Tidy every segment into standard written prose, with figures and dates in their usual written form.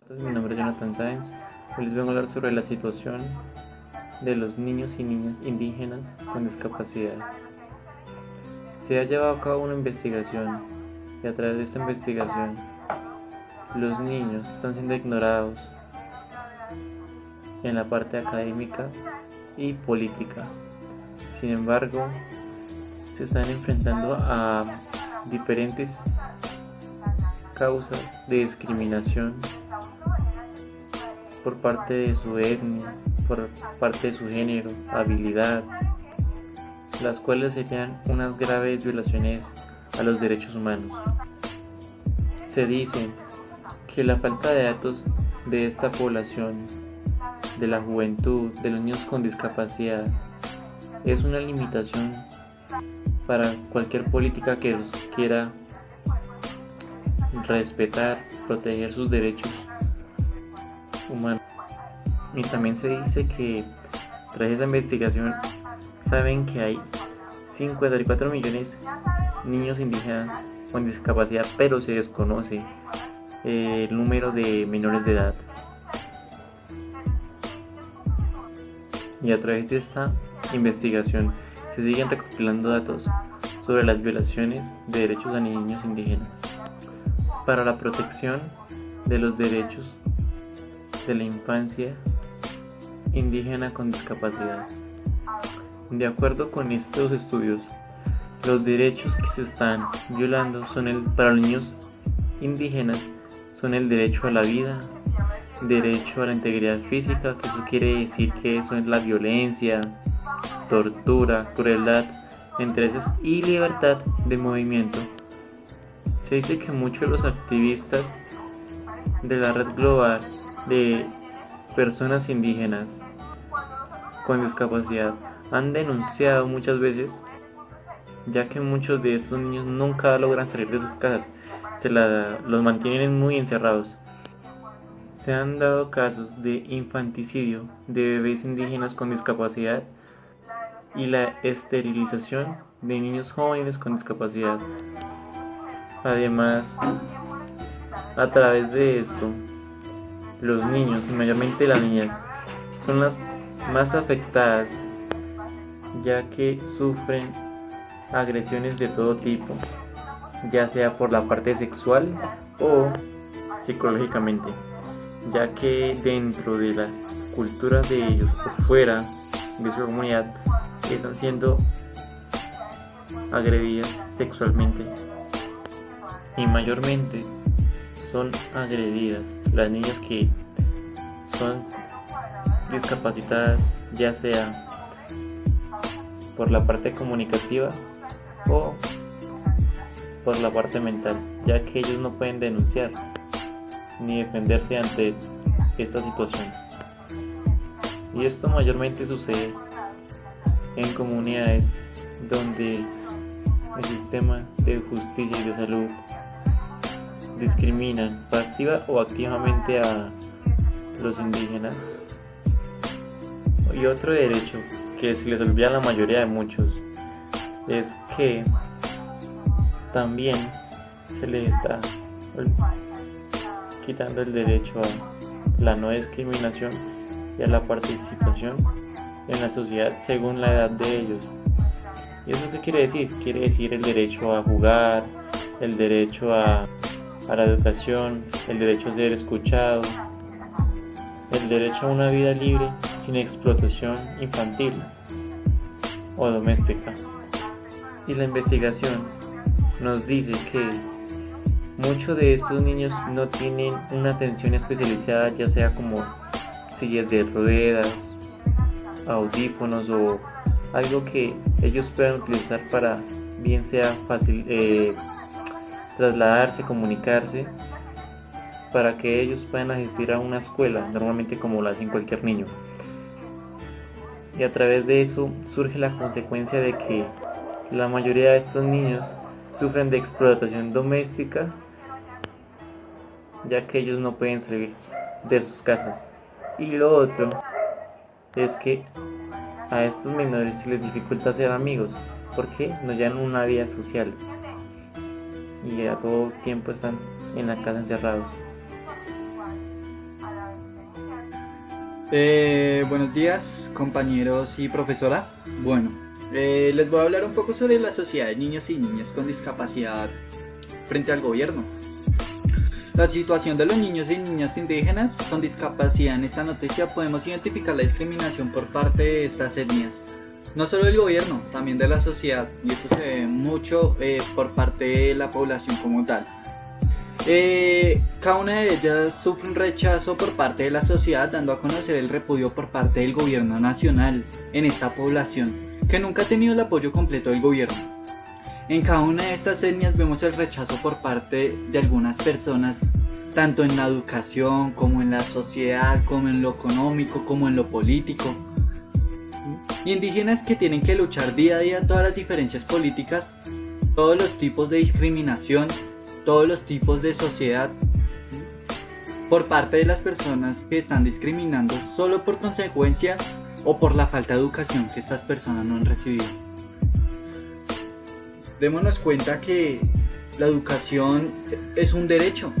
Mi nombre es Jonathan Sáenz. Hoy les vengo a hablar sobre la situación de los niños y niñas indígenas con discapacidad. Se ha llevado a cabo una investigación y a través de esta investigación los niños están siendo ignorados en la parte académica y política. Sin embargo, se están enfrentando a diferentes causas de discriminación por parte de su etnia, por parte de su género, habilidad, las cuales serían unas graves violaciones a los derechos humanos. Se dice que la falta de datos de esta población, de la juventud, de los niños con discapacidad, es una limitación para cualquier política que los quiera respetar, proteger sus derechos humanos. Y también se dice que tras esa investigación saben que hay 54 millones de niños indígenas con discapacidad, pero se desconoce el número de menores de edad. Y a través de esta investigación se siguen recopilando datos sobre las violaciones de derechos a niños indígenas para la protección de los derechos de la infancia indígena con discapacidad. De acuerdo con estos estudios, los derechos que se están violando para los niños indígenas son el derecho a la vida, derecho a la integridad física, que eso quiere decir que eso es la violencia, tortura, crueldad, entre esas, y libertad de movimiento. Se dice que muchos de los activistas de la red global de personas indígenas con discapacidad han denunciado muchas veces, ya que muchos de estos niños nunca logran salir de sus casas, los mantienen muy encerrados. Se han dado casos de infanticidio de bebés indígenas con discapacidad y la esterilización de niños jóvenes con discapacidad. Además, a través de esto, los niños, y mayormente las niñas, son las más afectadas, ya que sufren agresiones de todo tipo, ya sea por la parte sexual o psicológicamente, ya que dentro de la cultura de ellos o fuera de su comunidad están siendo agredidas sexualmente, y mayormente son agredidas las niñas que son discapacitadas, ya sea por la parte comunicativa o por la parte mental, ya que ellos no pueden denunciar ni defenderse ante esta situación. Y esto mayormente sucede en comunidades donde el sistema de justicia y de salud discriminan pasiva o activamente a los indígenas. Y otro derecho que se les olvida a la mayoría de muchos es que también se les está quitando el derecho a la no discriminación y a la participación en la sociedad según la edad de ellos. ¿Y eso qué quiere decir? Quiere decir el derecho a jugar, el derecho a la educación, el derecho a ser escuchado, el derecho a una vida libre sin explotación infantil o doméstica. Y la investigación nos dice que muchos de estos niños no tienen una atención especializada, ya sea como sillas de ruedas, audífonos o algo que ellos puedan utilizar para bien sea fácil trasladarse, comunicarse, para que ellos puedan asistir a una escuela, normalmente como lo hacen cualquier niño. Y a través de eso surge la consecuencia de que la mayoría de estos niños sufren de explotación doméstica, ya que ellos no pueden salir de sus casas. Y lo otro es que a estos menores se les dificulta ser amigos, porque no llevan una vida social y a todo tiempo están en la casa encerrados. Buenos días, compañeros y profesora. Bueno, les voy a hablar un poco sobre la sociedad de niños y niñas con discapacidad frente al gobierno. La situación de los niños y niñas indígenas con discapacidad. En esta noticia podemos identificar la discriminación por parte de estas etnias. No solo del gobierno, también de la sociedad, y esto se ve mucho por parte de la población como tal. Cada una de ellas sufre un rechazo por parte de la sociedad, dando a conocer el repudio por parte del gobierno nacional en esta población, que nunca ha tenido el apoyo completo del gobierno. En cada una de estas etnias vemos el rechazo por parte de algunas personas, tanto en la educación, como en la sociedad, como en lo económico, como en lo político. Indígenas que tienen que luchar día a día todas las diferencias políticas, todos los tipos de discriminación, todos los tipos de sociedad por parte de las personas que están discriminando solo por consecuencia o por la falta de educación que estas personas no han recibido. Démonos cuenta que la educación es un derecho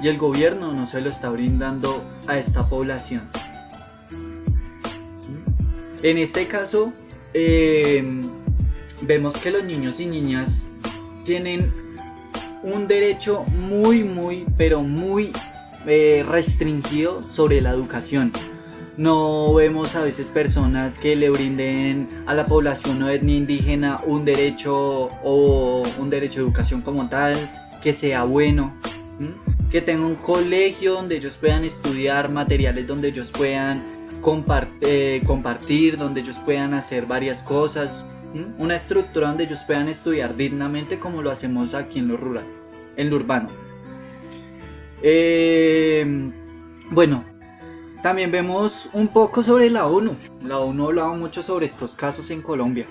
y el gobierno no se lo está brindando a esta población. En este caso, vemos que los niños y niñas tienen un derecho muy restringido sobre la educación. No vemos a veces personas que le brinden a la población o etnia indígena un derecho de educación como tal, que sea bueno, que tenga un colegio donde ellos puedan estudiar, materiales donde ellos puedan compartir, donde ellos puedan hacer varias cosas, una estructura donde ellos puedan estudiar dignamente como lo hacemos aquí en lo rural, en lo urbano. Bueno, también vemos un poco sobre la ONU. La ONU ha hablado mucho sobre estos casos en Colombia,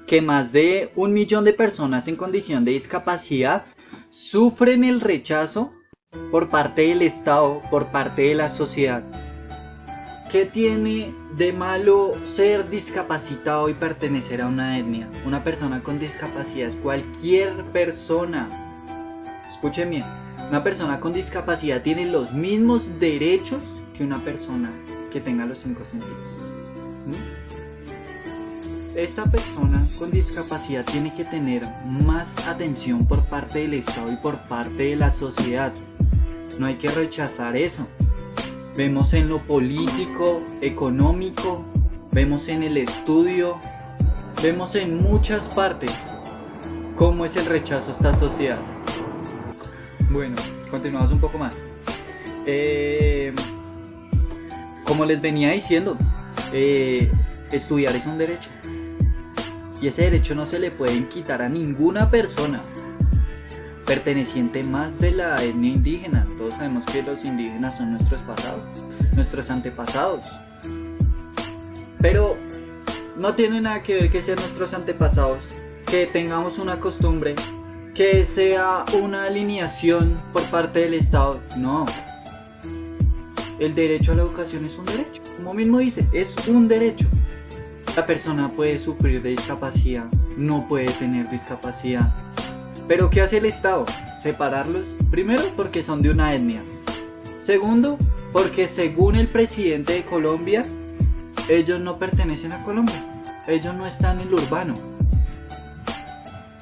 que más de 1 millón de personas en condición de discapacidad sufren el rechazo por parte del Estado, por parte de la sociedad. ¿Qué tiene de malo ser discapacitado y pertenecer a una etnia? Una persona con discapacidad es cualquier persona. Escuchen bien, una persona con discapacidad tiene los mismos derechos que una persona que tenga los 5 sentidos. Esta persona con discapacidad tiene que tener más atención por parte del Estado y por parte de la sociedad. No hay que rechazar eso. Vemos en lo político, económico, vemos en el estudio, vemos en muchas partes cómo es el rechazo a esta sociedad. Bueno, continuamos un poco más. Como les venía diciendo, estudiar es un derecho. Y ese derecho no se le puede quitar a ninguna persona perteneciente más de la etnia indígena. Todos sabemos que los indígenas son nuestros pasados, nuestros antepasados. Pero no tiene nada que ver que sean nuestros antepasados, que tengamos una costumbre, que sea una alineación por parte del Estado. No. El derecho a la educación es un derecho. Como mismo dice, es un derecho. La persona puede sufrir de discapacidad, no puede tener discapacidad. ¿Pero qué hace el Estado? Separarlos. Primero, porque son de una etnia. Segundo, porque según el presidente de Colombia, ellos no pertenecen a Colombia. Ellos no están en lo urbano.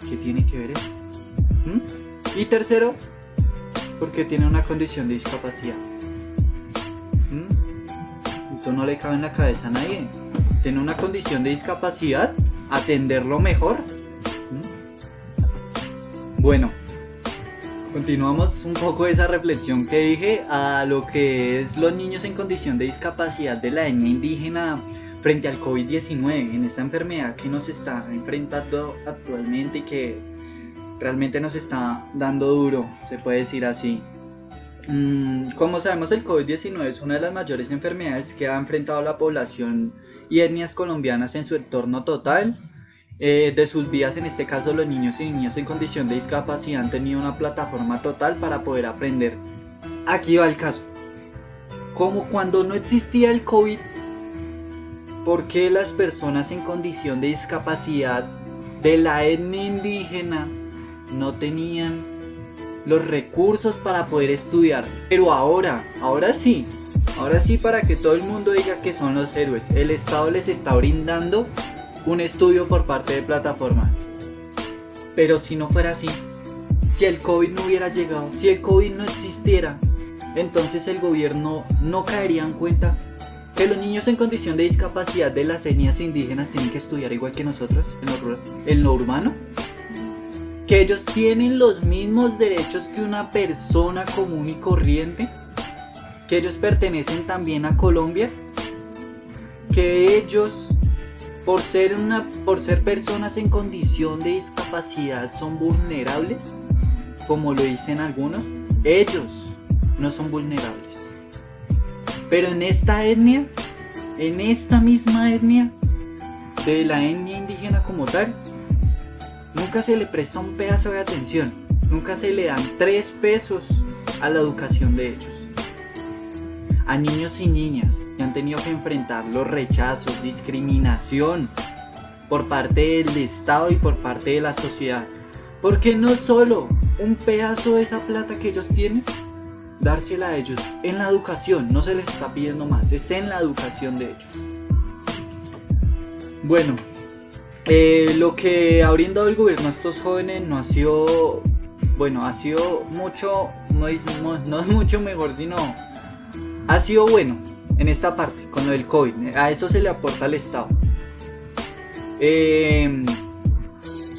¿Qué tiene que ver eso? Y tercero, porque tienen una condición de discapacidad. Eso no le cabe en la cabeza a nadie. Tiene una condición de discapacidad, atenderlo mejor. Bueno, continuamos un poco de esa reflexión que dije a lo que es los niños en condición de discapacidad de la etnia indígena frente al COVID-19, en esta enfermedad que nos está enfrentando actualmente y que realmente nos está dando duro, se puede decir así. Como sabemos, el COVID-19 es una de las mayores enfermedades que ha enfrentado la población y etnias colombianas en su entorno total. De sus vidas, en este caso los niños y niñas en condición de discapacidad han tenido una plataforma total para poder aprender. Aquí va el caso. Como cuando no existía el COVID, ¿por qué las personas en condición de discapacidad de la etnia indígena no tenían los recursos para poder estudiar? Pero ahora sí, Ahora sí, para que todo el mundo diga que son los héroes, el Estado les está brindando un estudio por parte de plataformas. Pero si no fuera así, si el COVID no hubiera llegado, si el COVID no existiera, entonces el gobierno no caería en cuenta que los niños en condición de discapacidad de las etnias indígenas tienen que estudiar igual que nosotros en lo urbano, que ellos tienen los mismos derechos que una persona común y corriente, que ellos pertenecen también a Colombia, que ellos por ser personas en condición de discapacidad son vulnerables, como lo dicen algunos. Ellos no son vulnerables. Pero en esta etnia, en esta misma etnia, de la etnia indígena como tal, nunca se le presta un pedazo de atención, nunca se le dan 3 pesos a la educación de ellos. A niños y niñas que han tenido que enfrentar los rechazos, discriminación por parte del Estado y por parte de la sociedad. Porque no solo un pedazo de esa plata que ellos tienen, dársela a ellos en la educación, no se les está pidiendo más, es en la educación de ellos. Bueno, lo que ha brindado el gobierno a estos jóvenes no ha sido, bueno, ha sido mucho, no es mucho mejor, sino ha sido bueno en esta parte, con lo del COVID, a eso se le aporta al Estado.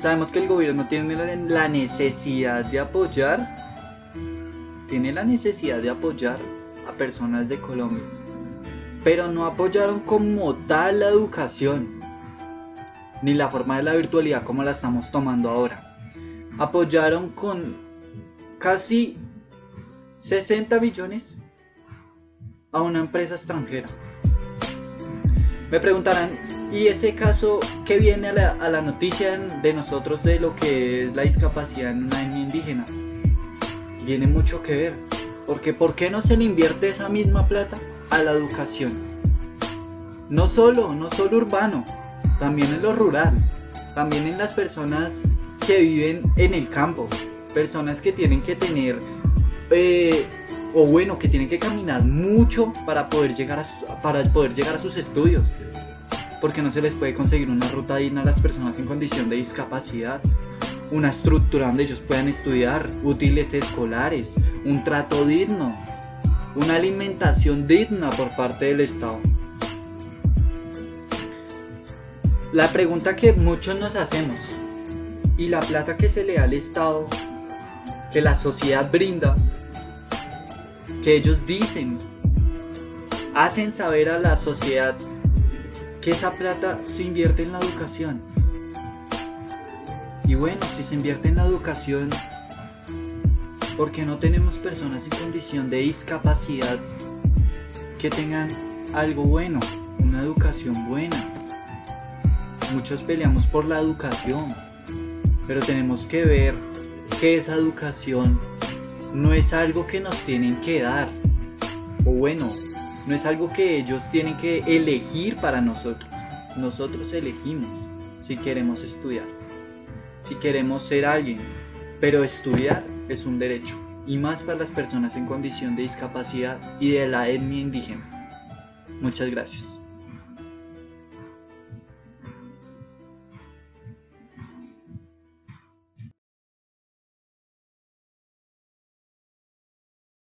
Sabemos que el gobierno tiene la necesidad de apoyar a personas de Colombia, pero no apoyaron como tal la educación, ni la forma de la virtualidad como la estamos tomando ahora. Apoyaron con casi 60 millones a una empresa extranjera. Me preguntarán, ¿y ese caso qué viene a la noticia de nosotros de lo que es la discapacidad en una etnia indígena? Tiene mucho que ver, porque ¿por qué no se le invierte esa misma plata a la educación? No solo urbano, también en lo rural, también en las personas que viven en el campo, personas que tienen que tener, que tienen que caminar mucho para poder llegar a sus estudios, porque no se les puede conseguir una ruta digna a las personas en condición de discapacidad, una estructura donde ellos puedan estudiar, útiles escolares, un trato digno, una alimentación digna por parte del Estado. La pregunta que muchos nos hacemos, ¿y la plata que se le da al Estado, que la sociedad brinda, que ellos dicen, hacen saber a la sociedad que esa plata se invierte en la educación? Y bueno, si se invierte en la educación, ¿por qué no tenemos personas en condición de discapacidad que tengan algo bueno, una educación buena? Muchos peleamos por la educación, pero tenemos que ver que esa educación no es algo que nos tienen que dar, o bueno, no es algo que ellos tienen que elegir para nosotros. Nosotros elegimos si queremos estudiar, si queremos ser alguien, pero estudiar es un derecho, y más para las personas en condición de discapacidad y de la etnia indígena. Muchas gracias.